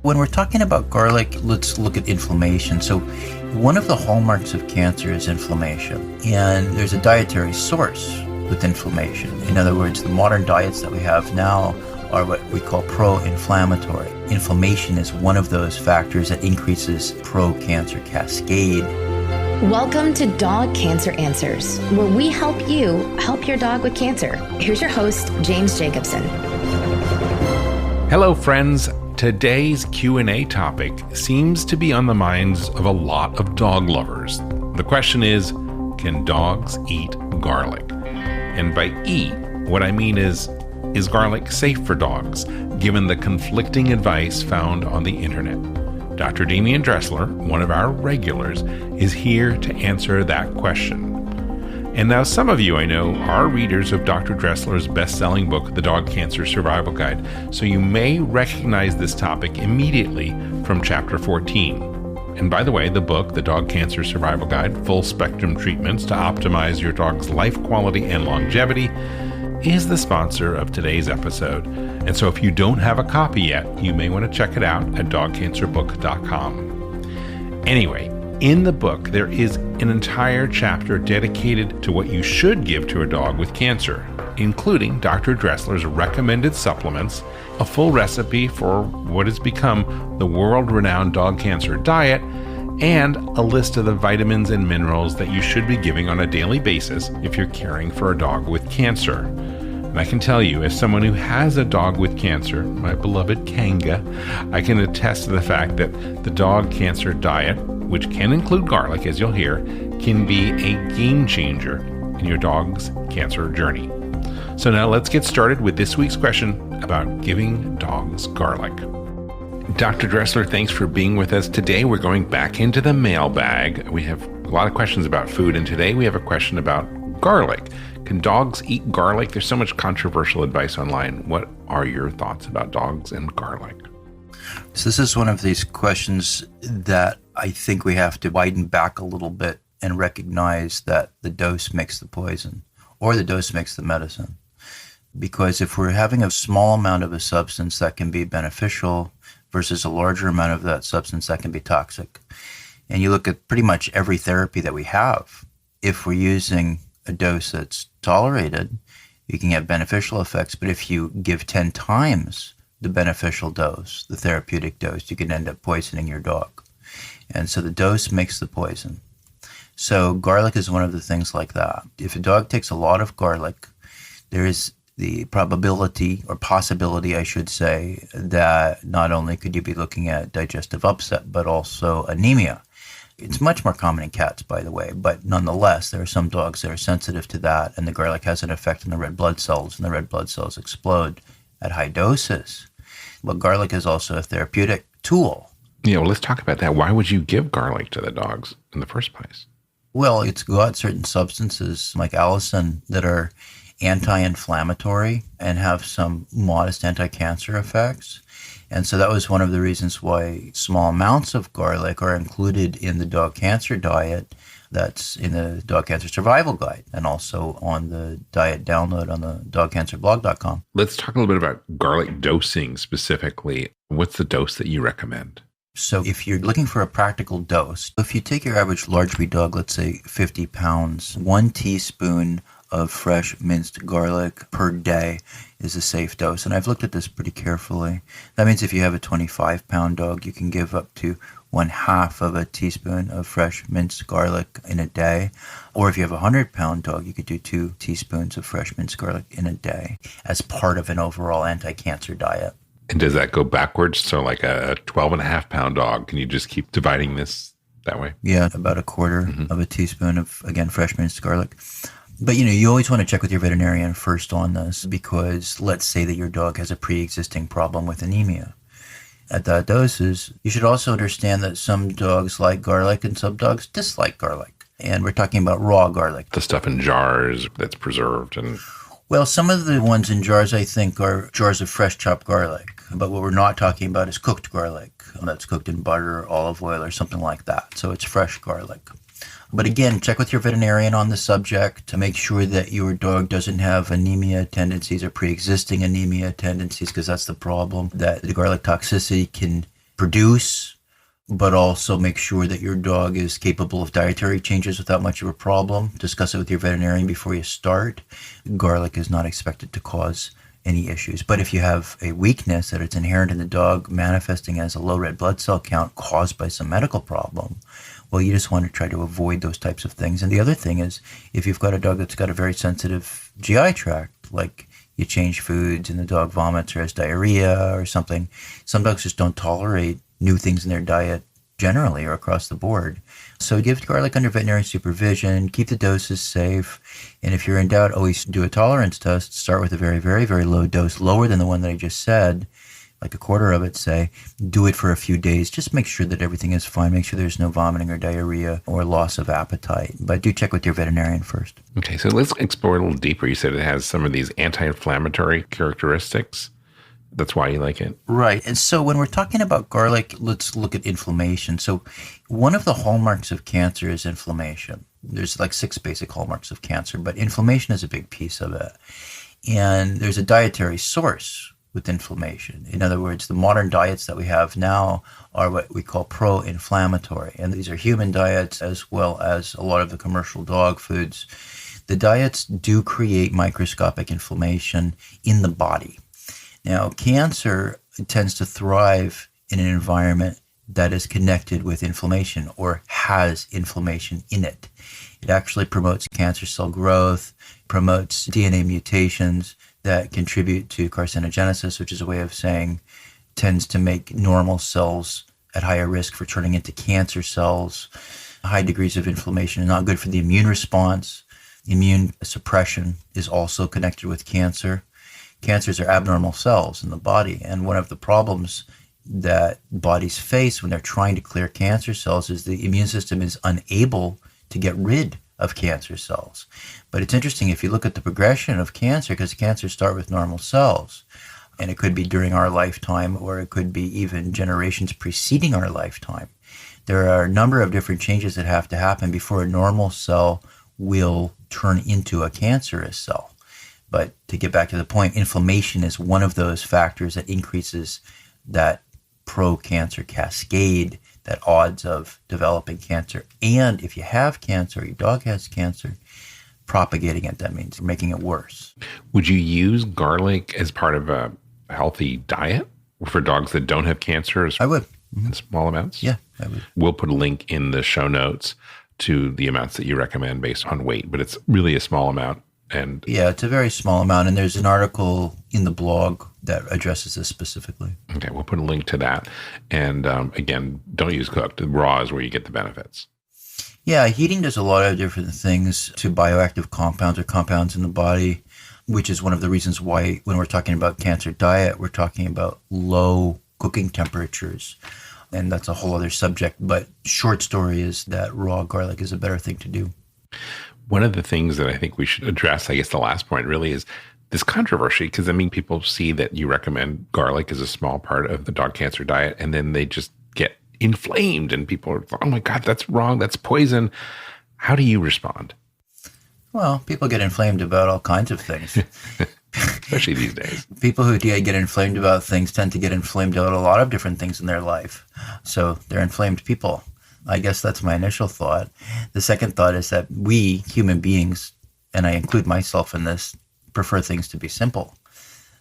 When we're talking about garlic, let's look at inflammation. So one of the hallmarks of cancer is inflammation, and there's a dietary source with inflammation. In other words, the modern diets that we have now are what we call pro-inflammatory. Inflammation is one of those factors that increases pro-cancer cascade. Welcome to Dog Cancer Answers, where we help you help your dog with cancer. Here's your host, James Jacobson. Hello, friends. Today's Q&A topic seems to be on the minds of a lot of dog lovers. The question is, can dogs eat garlic? And by eat, what I mean is garlic safe for dogs, given the conflicting advice found on the internet? Dr. Demian Dressler, one of our regulars, is here to answer that question. And now some of you I know are readers of Dr. Dressler's best-selling book, The Dog Cancer Survival Guide, so you may recognize this topic immediately from chapter 14. And by the way, the book, The Dog Cancer Survival Guide, Full Spectrum Treatments to Optimize Your Dog's Life Quality and Longevity, is the sponsor of today's episode. And so if you don't have a copy yet, you may want to check it out at dogcancerbook.com. Anyway, in the book, there is an entire chapter dedicated to what you should give to a dog with cancer, including Dr. Dressler's recommended supplements, a full recipe for what has become the world-renowned dog cancer diet, and a list of the vitamins and minerals that you should be giving on a daily basis if you're caring for a dog with cancer. And I can tell you, as someone who has a dog with cancer, my beloved Kanga, I can attest to the fact that the dog cancer diet, which can include garlic, as you'll hear, can be a game changer in your dog's cancer journey. So now let's get started with this week's question about giving dogs garlic. Dr. Dressler, thanks for being with us. Today we're going back into the mailbag. We have a lot of questions about food, and today we have a question about garlic. Can dogs eat garlic? There's so much controversial advice online. What are your thoughts about dogs and garlic? So this is one of these questions that I think we have to widen back a little bit and recognize that the dose makes the poison, or the dose makes the medicine. Because if we're having a small amount of a substance that can be beneficial versus a larger amount of that substance that can be toxic, and you look at pretty much every therapy that we have, if we're using a dose that's tolerated, you can get beneficial effects. But if you give 10 times the beneficial dose, the therapeutic dose, you can end up poisoning your dog. And so the dose makes the poison. So garlic is one of the things like that. If a dog takes a lot of garlic, there is the probability, or possibility, I should say, that not only could you be looking at digestive upset, but also anemia. It's much more common in cats, by the way, but nonetheless, there are some dogs that are sensitive to that, and the garlic has an effect on the red blood cells, and the red blood cells explode at high doses. But garlic is also a therapeutic tool. Yeah, well, let's talk about that. Why would you give garlic to the dogs in the first place? Well, it's got certain substances like allicin that are anti-inflammatory and have some modest anti-cancer effects. And so that was one of the reasons why small amounts of garlic are included in the dog cancer diet. That's in the Dog Cancer Survival Guide and also on the diet download on the dogcancerblog.com. Let's talk a little bit about garlic dosing specifically. What's the dose that you recommend? So if you're looking for a practical dose, if you take your average large breed dog, let's say 50 pounds, 1 teaspoon of fresh minced garlic per day is a safe dose. And I've looked at this pretty carefully. That means if you have a 25-pound dog, you can give up to 1/2 of a teaspoon of fresh minced garlic in a day. Or if you have a 100-pound dog, you could do 2 teaspoons of fresh minced garlic in a day as part of an overall anti-cancer diet. And does that go backwards? So like a 12.5-pound dog, can you just keep dividing this that way? Yeah, about a quarter of a teaspoon of, again, fresh minced garlic. But, you always want to check with your veterinarian first on this, because let's say that your dog has a pre-existing problem with anemia. At that doses, you should also understand that some dogs like garlic and some dogs dislike garlic. And we're talking about raw garlic. The stuff in jars that's preserved and... Well, some of the ones in jars, I think, are jars of fresh chopped garlic. But what we're not talking about is cooked garlic that's cooked in butter, olive oil, or something like that. So it's fresh garlic. But again, check with your veterinarian on the subject to make sure that your dog doesn't have anemia tendencies or pre-existing anemia tendencies, because that's the problem, that the garlic toxicity can produce, but also make sure that your dog is capable of dietary changes without much of a problem. Discuss it with your veterinarian before you start. Garlic is not expected to cause any issues. But if you have a weakness that it's inherent in the dog manifesting as a low red blood cell count caused by some medical problem, well, you just want to try to avoid those types of things. And the other thing is, if you've got a dog that's got a very sensitive GI tract, like you change foods and the dog vomits or has diarrhea or something, some dogs just don't tolerate new things in their diet generally or across the board. So give garlic under veterinary supervision, keep the doses safe, and if you're in doubt, always do a tolerance test. Start with a very, very, very low dose, lower than the one that I just said, like a quarter of it, say. Do it for a few days. Just make sure that everything is fine. Make sure there's no vomiting or diarrhea or loss of appetite. But do check with your veterinarian first. Okay, so let's explore a little deeper. You said it has some of these anti-inflammatory characteristics. That's why you like it. Right. And so when we're talking about garlic, let's look at inflammation. So one of the hallmarks of cancer is inflammation. There's like 6 basic hallmarks of cancer, but inflammation is a big piece of it. And there's a dietary source with inflammation. In other words, the modern diets that we have now are what we call pro-inflammatory. And these are human diets as well as a lot of the commercial dog foods. The diets do create microscopic inflammation in the body. Now, cancer tends to thrive in an environment that is connected with inflammation or has inflammation in it. It actually promotes cancer cell growth, promotes DNA mutations that contribute to carcinogenesis, which is a way of saying tends to make normal cells at higher risk for turning into cancer cells. High degrees of inflammation are not good for the immune response. Immune suppression is also connected with cancer. Cancers are abnormal cells in the body, and one of the problems that bodies face when they're trying to clear cancer cells is the immune system is unable to get rid of cancer cells. But it's interesting if you look at the progression of cancer, because cancers start with normal cells, and it could be during our lifetime or it could be even generations preceding our lifetime. There are a number of different changes that have to happen before a normal cell will turn into a cancerous cell. But to get back to the point, inflammation is one of those factors that increases that pro-cancer cascade, that odds of developing cancer. And if you have cancer, your dog has cancer, propagating it, that means making it worse. Would you use garlic as part of a healthy diet for dogs that don't have cancer? I would. In small amounts? Yeah, I would. We'll put a link in the show notes to the amounts that you recommend based on weight, but it's really a small amount. And yeah, it's a very small amount, and there's an article in the blog that addresses this specifically. Okay, we'll put a link to that. And again, don't use cooked. Raw is where you get the benefits. Yeah, heating does a lot of different things to bioactive compounds or compounds in the body, which is one of the reasons why when we're talking about cancer diet, we're talking about low cooking temperatures. And that's a whole other subject. But short story is that raw garlic is a better thing to do. One of the things that I think we should address, I guess the last point really is this controversy, because I mean, people see that you recommend garlic as a small part of the dog cancer diet, and then they just get inflamed and people are, oh my God, that's wrong. That's poison. How do you respond? Well, people get inflamed about all kinds of things. Especially these days. People who get inflamed about things tend to get inflamed about a lot of different things in their life. So they're inflamed people. I guess that's my initial thought. The second thought is that we human beings, and I include myself in this, prefer things to be simple.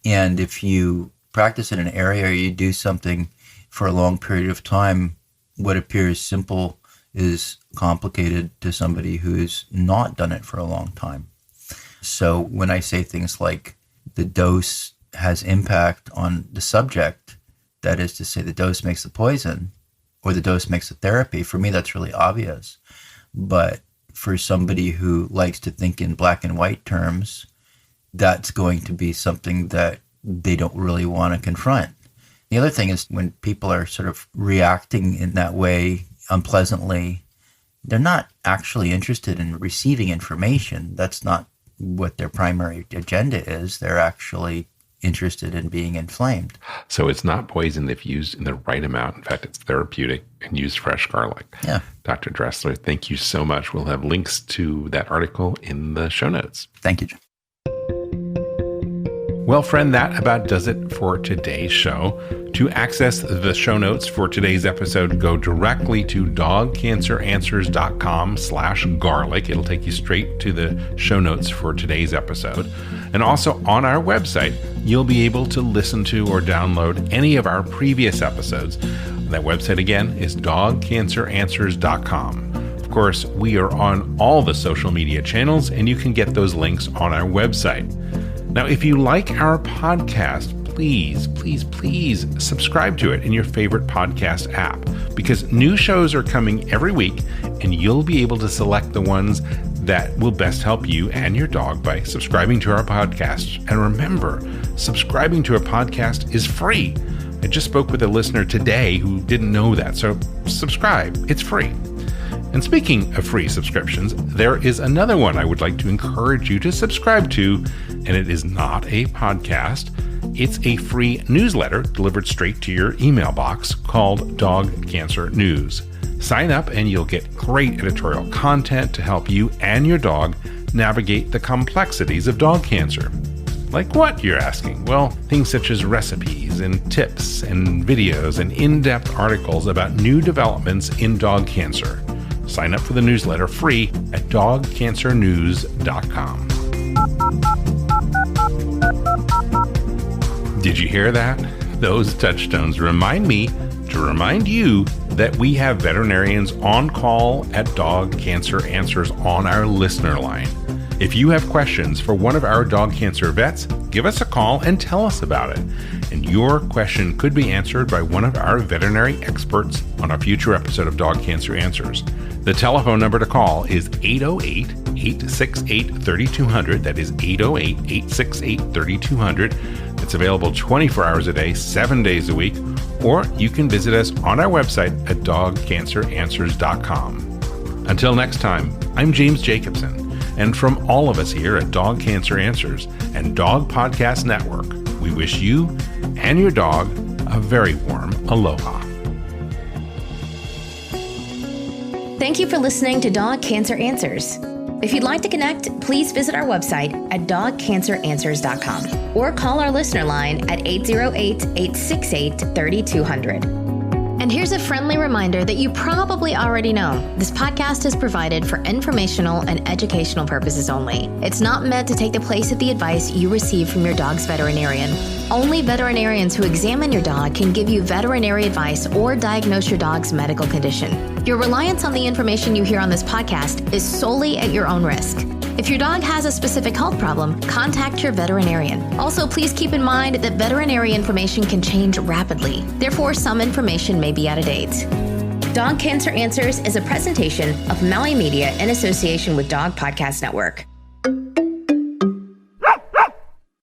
And if you practice in an area or you do something for a long period of time, what appears simple is complicated to somebody who's not done it for a long time. So when I say things like the dose has impact on the subject, that is to say the dose makes the poison, or the dose makes the therapy, for me, that's really obvious. But for somebody who likes to think in black and white terms, that's going to be something that they don't really want to confront. The other thing is when people are sort of reacting in that way unpleasantly, they're not actually interested in receiving information. That's not what their primary agenda is. They're actually interested in being inflamed. So it's not poison if used in the right amount. In fact, it's therapeutic, and use fresh garlic. Yeah. Dr. Dressler, thank you so much. We'll have links to that article in the show notes. Thank you, Jim. Well, friend, that about does it for today's show. To access the show notes for today's episode, go directly to dogcanceranswers.com/garlic. It'll take you straight to the show notes for today's episode. And also on our website, you'll be able to listen to or download any of our previous episodes. That website again is dogcanceranswers.com. Of course, we are on all the social media channels, and you can get those links on our website. Now, if you like our podcast, please subscribe to it in your favorite podcast app, because new shows are coming every week, and you'll be able to select the ones that will best help you and your dog by subscribing to our podcast. And remember, subscribing to a podcast is free. I just spoke with a listener today who didn't know that, so subscribe. It's free. And speaking of free subscriptions, there is another one I would like to encourage you to subscribe to, and it is not a podcast. It's a free newsletter delivered straight to your email box called Dog Cancer News. Sign up and you'll get great editorial content to help you and your dog navigate the complexities of dog cancer. Like what, you're asking? Well, things such as recipes and tips and videos and in-depth articles about new developments in dog cancer. Sign up for the newsletter free at dogcancernews.com. Did you hear that? Those touchstones remind me to remind you that we have veterinarians on call at Dog Cancer Answers on our listener line. If you have questions for one of our dog cancer vets, give us a call and tell us about it. And your question could be answered by one of our veterinary experts on a future episode of Dog Cancer Answers. The telephone number to call is 808-868-3200. That is 808-868-3200. It's available 24 hours a day, 7 days a week, or you can visit us on our website at dogcanceranswers.com. Until next time, I'm James Jacobson. And from all of us here at Dog Cancer Answers and Dog Podcast Network, we wish you and your dog a very warm aloha. Thank you for listening to Dog Cancer Answers. If you'd like to connect, please visit our website at dogcanceranswers.com or call our listener line at 808-868-3200. And here's a friendly reminder that you probably already know. This podcast is provided for informational and educational purposes only. It's not meant to take the place of the advice you receive from your dog's veterinarian. Only veterinarians who examine your dog can give you veterinary advice or diagnose your dog's medical condition. Your reliance on the information you hear on this podcast is solely at your own risk. If your dog has a specific health problem, contact your veterinarian. Also, please keep in mind that veterinary information can change rapidly. Therefore, some information may be out of date. Dog Cancer Answers is a presentation of Maui Media in association with Dog Podcast Network.